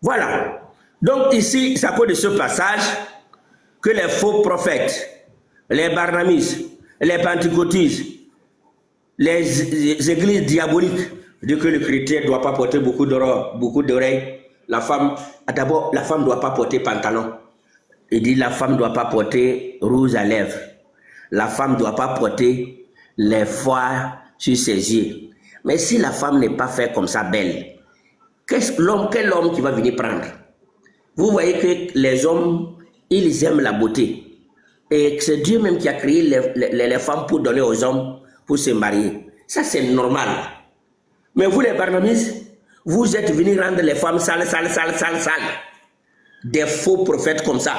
Voilà. Donc ici, c'est à cause de ce passage que les faux prophètes, les barnamistes, les pentecôtistes, les églises diaboliques disent que le chrétien ne doit pas porter beaucoup d'oreilles. La femme, d'abord, la femme ne doit pas porter pantalon. Il dit la femme ne doit pas porter rouge à lèvres. La femme ne doit pas porter les foires sur ses yeux. Mais si la femme n'est pas faite comme ça belle, quel homme qui va venir prendre? Vous voyez que les hommes, ils aiment la beauté. Et c'est Dieu même qui a créé les femmes pour donner aux hommes pour se marier. Ça, c'est normal. Mais vous, les barnamistes, vous êtes venus rendre les femmes sales. Des faux prophètes comme ça.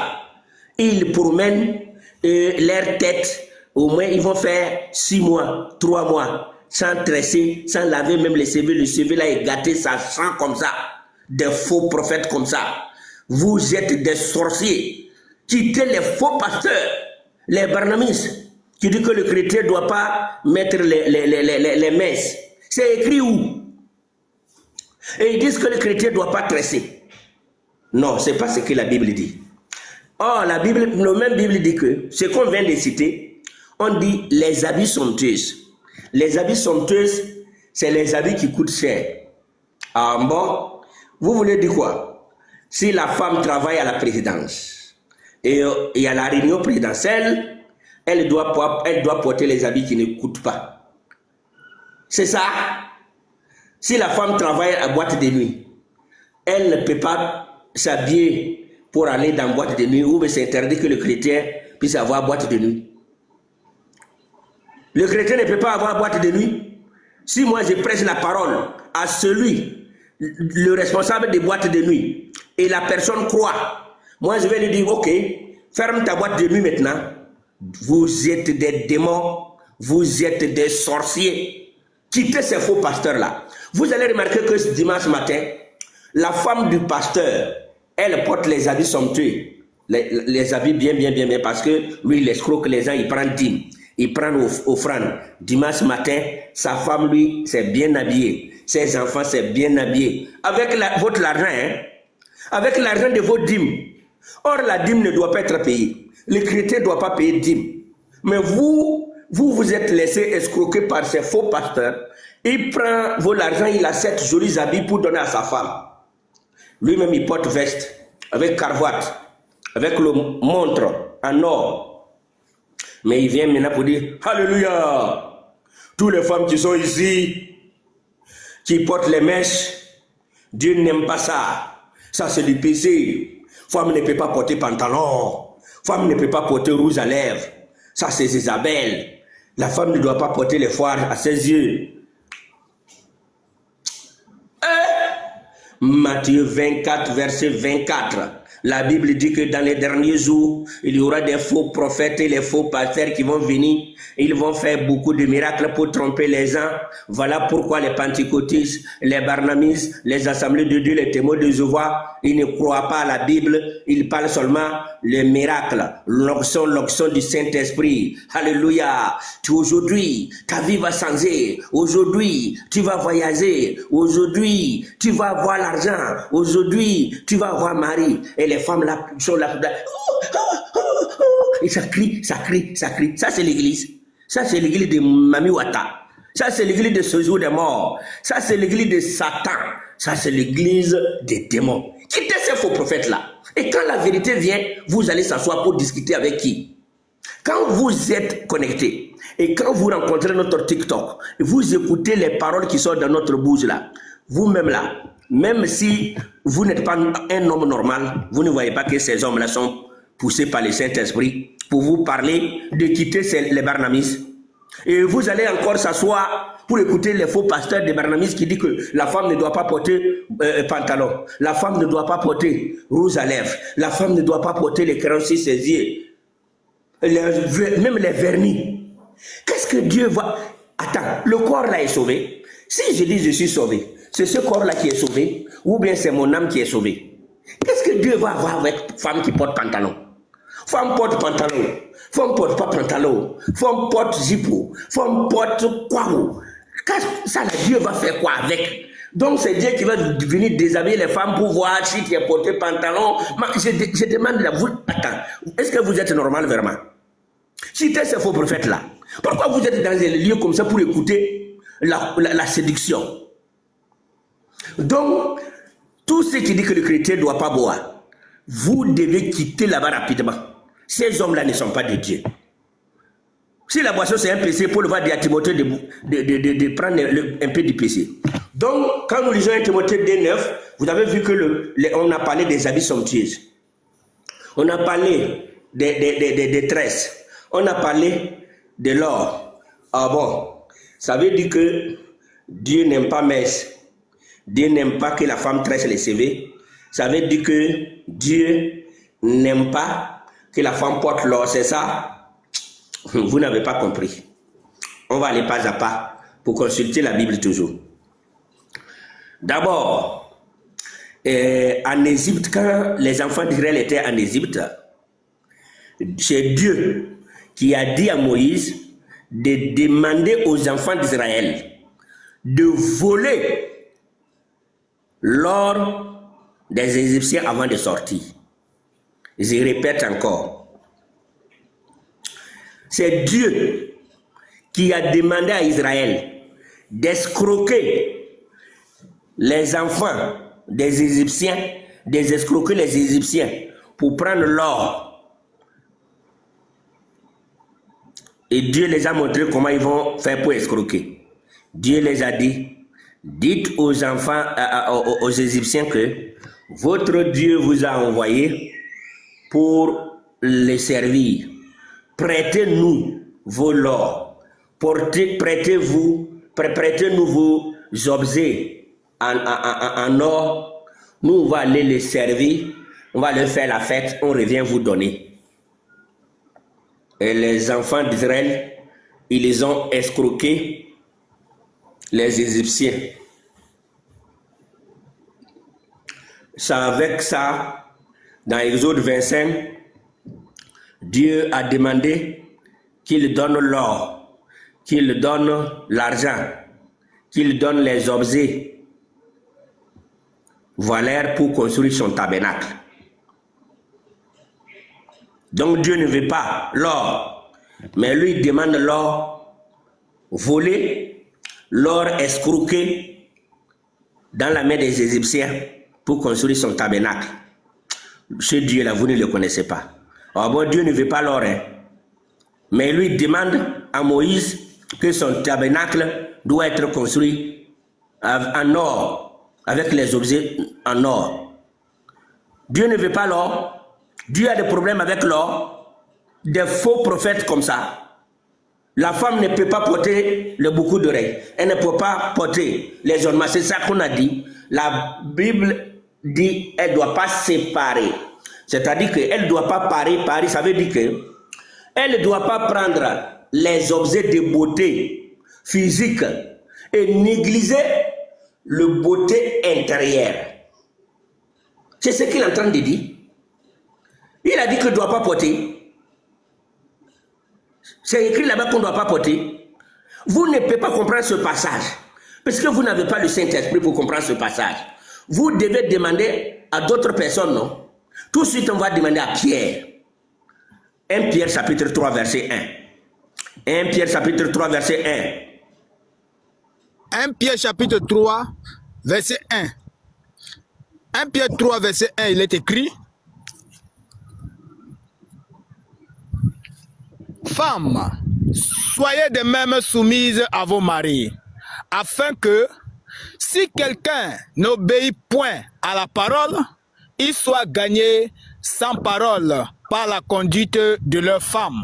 Ils promènent leur tête. Au moins, ils vont faire 6 mois, 3 mois, sans tresser, sans laver même les cheveux. Le cheveu là est gâté, ça sent comme ça. Des faux prophètes comme ça. Vous êtes des sorciers. Quittez les faux pasteurs, les barnamistes, qui disent que le chrétien ne doit pas mettre les messes. C'est écrit où? Et ils disent que le chrétien ne doit pas tresser. Non, ce n'est pas ce que la Bible dit. Or, la même Bible dit que, ce qu'on vient de citer, on dit les habits somptueuses. Les habits somptueuses, c'est les habits qui coûtent cher. Ah bon? Vous voulez dire quoi? Si la femme travaille à la présidence et il y a la réunion présidentielle, elle doit porter les habits qui ne coûtent pas. C'est ça. Si la femme travaille à boîte de nuit, elle ne peut pas s'habiller pour aller dans boîte de nuit, ou c'est interdit que le chrétien puisse avoir boîte de nuit. Le chrétien ne peut pas avoir boîte de nuit. Si moi je prêche la parole à celui, le responsable des boîtes de nuit, et la personne croit, moi je vais lui dire, ok, ferme ta boîte de nuit maintenant. Vous êtes des démons, vous êtes des sorciers. Quittez ces faux pasteurs-là. Vous allez remarquer que ce dimanche matin, la femme du pasteur, elle porte les habits somptueux, les habits bien, parce que lui, il escroque les gens, il prend dîme, il prend offrande. Dimanche matin, sa femme, lui, c'est bien habillé. Ses enfants, c'est bien habillé. Avec votre argent, hein? Avec l'argent de vos dîmes. Or, la dîme ne doit pas être payée. Le chrétien ne doit pas payer dîme. Mais vous êtes laissé escroquer par ces faux pasteurs. Il prend l'argent, il a 7 jolis habits pour donner à sa femme. Lui-même, il porte veste, avec cravate, avec le montre en or. Mais il vient maintenant pour dire, Alléluia! Toutes les femmes qui sont ici, qui portent les mèches, Dieu n'aime pas ça. Ça, c'est du péché. Femme ne peut pas porter pantalon. Femme ne peut pas porter rouge à lèvres. Ça, c'est Isabelle. La femme ne doit pas porter les foires à ses yeux. Matthieu 24, verset 24. La Bible dit que dans les derniers jours, il y aura des faux prophètes et les faux pasteurs qui vont venir. Ils vont faire beaucoup de miracles pour tromper les gens. Voilà pourquoi les pentecôtistes, les barnamistes, les assemblées de Dieu, les témoins de Jéhovah, ils ne croient pas à la Bible. Ils parlent seulement les miracles, l'onction du Saint-Esprit. Alléluia. Aujourd'hui, ta vie va changer. Aujourd'hui, tu vas voyager. Aujourd'hui, tu vas avoir l'argent. Aujourd'hui, tu vas avoir Marie. Et les femmes là sont là. Et ça crie. Ça, c'est l'église. Ça, c'est l'église de Mami Wata. Ça, c'est l'église de ce jour des morts. Ça, c'est l'église de Satan. Ça, c'est l'église des démons. Quittez ces faux prophètes-là. Et quand la vérité vient, vous allez s'asseoir pour discuter avec qui? Quand vous êtes connecté et quand vous rencontrez notre TikTok, vous écoutez les paroles qui sortent dans notre bouche là, vous-même là, même si vous n'êtes pas un homme normal, vous ne voyez pas que ces hommes-là sont poussés par le Saint-Esprit pour vous parler de quitter les barnamistes. Et vous allez encore s'asseoir pour écouter les faux pasteurs des barnamistes qui disent que la femme ne doit pas porter pantalon, la femme ne doit pas porter rouge à lèvres, la femme ne doit pas porter les crayons sur ses yeux, même les vernis. Qu'est-ce que Dieu va... Attends, le corps là est sauvé. Si je dis je suis sauvé, c'est ce corps-là qui est sauvé, ou bien c'est mon âme qui est sauvée. Qu'est-ce que Dieu va avoir avec femme qui porte pantalon? Femme porte pantalon, femme porte pas pantalon, femme porte zippo, femme porte quoi? Ça, Dieu va faire quoi avec? Donc c'est Dieu qui va venir déshabiller les femmes pour voir si tu es porté pantalon. Je demande à vous, attends, est-ce que vous êtes normal vraiment? Si tu es ce faux prophète là, pourquoi vous êtes dans un lieu comme ça pour écouter la séduction? Donc, tout ce qui dit que le chrétien ne doit pas boire, vous devez quitter là-bas rapidement. Ces hommes-là ne sont pas de Dieu. Si la boisson c'est un péché, Paul va dire à Timothée de prendre un peu du péché. Donc, quand nous lisons un Timothée 2:9, vous avez vu que on a parlé des habits somptueux. On a parlé des tresses. On a parlé de l'or. Ah bon, ça veut dire que Dieu n'aime pas messe. Dieu n'aime pas que la femme tresse les CV. Ça veut dire que Dieu n'aime pas que la femme porte l'or, c'est ça? Vous n'avez pas compris. On va aller pas à pas pour consulter la Bible toujours. D'abord, en Égypte, quand les enfants d'Israël étaient en Égypte, c'est Dieu qui a dit à Moïse de demander aux enfants d'Israël de voler l'or des Égyptiens avant de sortir. Je répète encore. C'est Dieu qui a demandé à Israël d'escroquer les enfants des Égyptiens, d'escroquer les Égyptiens pour prendre l'or. Et Dieu les a montré comment ils vont faire pour escroquer. Dieu les a dit, dites aux enfants, aux Égyptiens que votre Dieu vous a envoyé pour les servir. Prêtez-nous vos l'or. Prêtez-nous vos objets en or. Nous, on va aller les servir. On va leur faire la fête. On revient vous donner. Et les enfants d'Israël, ils les ont escroqués, les Égyptiens. C'est avec ça, dans Exode 25, Dieu a demandé qu'il donne l'or, qu'il donne l'argent, qu'il donne les objets valeurs pour construire son tabernacle. Donc Dieu ne veut pas l'or, mais lui demande l'or volé, l'or escroqué dans la main des Égyptiens pour construire son tabernacle. Ce Dieu-là, vous ne le connaissez pas. Alors bon, Dieu ne veut pas l'or, hein. Mais lui demande à Moïse que son tabernacle doit être construit en or, avec les objets en or. Dieu ne veut pas l'or. Dieu a des problèmes avec l'or. Des faux prophètes comme ça. La femme ne peut pas porter le bouclier d'oreille. Elle ne peut pas porter les ornements. C'est ça qu'on a dit. La Bible dit qu'elle ne doit pas séparer. C'est-à-dire qu'elle ne doit pas parer, ça veut dire qu'elle ne doit pas prendre les objets de beauté physique et négliger le beauté intérieure. C'est ce qu'il est en train de dire. Il a dit qu'il ne doit pas porter. C'est écrit là-bas qu'on ne doit pas porter. Vous ne pouvez pas comprendre ce passage. Parce que vous n'avez pas le Saint-Esprit pour comprendre ce passage. Vous devez demander à d'autres personnes, non? Tout de suite, on va demander à Pierre. 1 Pierre chapitre 3, verset 1. 1 Pierre chapitre 3, verset 1. 1 Pierre chapitre 3, verset 1. 1 Pierre 3, verset 1, il est écrit: Femmes, soyez de même soumises à vos maris, afin que, si quelqu'un n'obéit point à la parole, il soit gagné sans parole par la conduite de leur femme.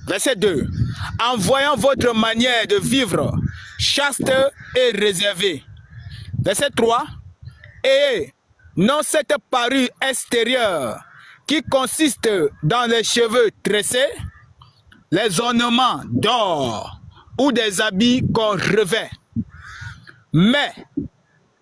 Verset 2. En voyant votre manière de vivre chaste et réservée. Verset 3. Et non cette parure extérieure qui consiste dans les cheveux tressés, les ornements d'or ou des habits qu'on revêt. Mais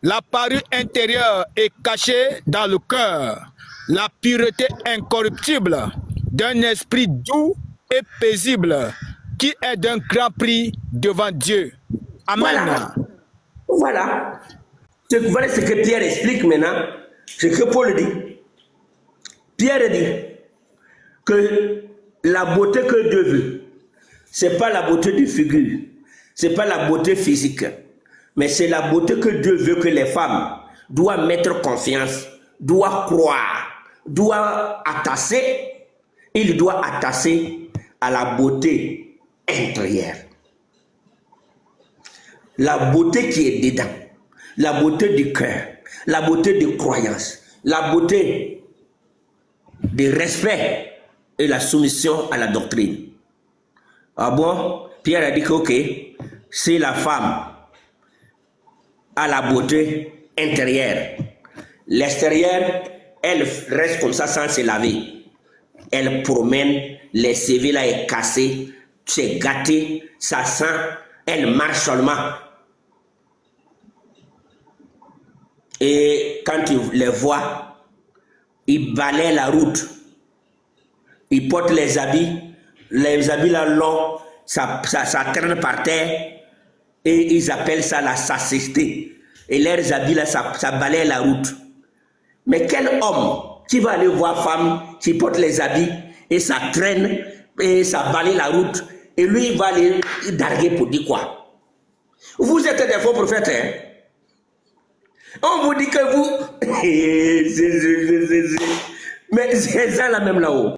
la parure intérieure est cachée dans le cœur, la pureté incorruptible d'un esprit doux et paisible qui est d'un grand prix devant Dieu. Amen. Voilà. Voilà. Voilà ce que Pierre explique maintenant. Ce que Paul dit. Pierre dit que la beauté que Dieu veut, ce n'est pas la beauté de figure, ce n'est pas la beauté physique, mais c'est la beauté que Dieu veut que les femmes doivent mettre confiance, doivent croire, doivent attacher. Il doit attacher à la beauté intérieure. La beauté qui est dedans, la beauté du cœur, la beauté de croyance, la beauté de respect et la soumission à la doctrine. Ah bon? Pierre a dit que ok, si la femme a la beauté intérieure, l'extérieur, elle reste comme ça sans se laver. Elle promène, les CV là est cassé, c'est gâté, ça sent, elle marche seulement. Et quand tu les vois, ils balayent la route. Ils portent les habits là longs, ça traîne par terre. Et ils appellent ça la sacristie. Et leurs habits là, ça balaye la route. Mais quel homme qui va aller voir femme qui porte les habits et ça traîne et ça balaye la route et lui il va aller darguer pour dire quoi? Vous êtes des faux prophètes, hein? On vous dit que vous... Mais c'est ça là même là-haut.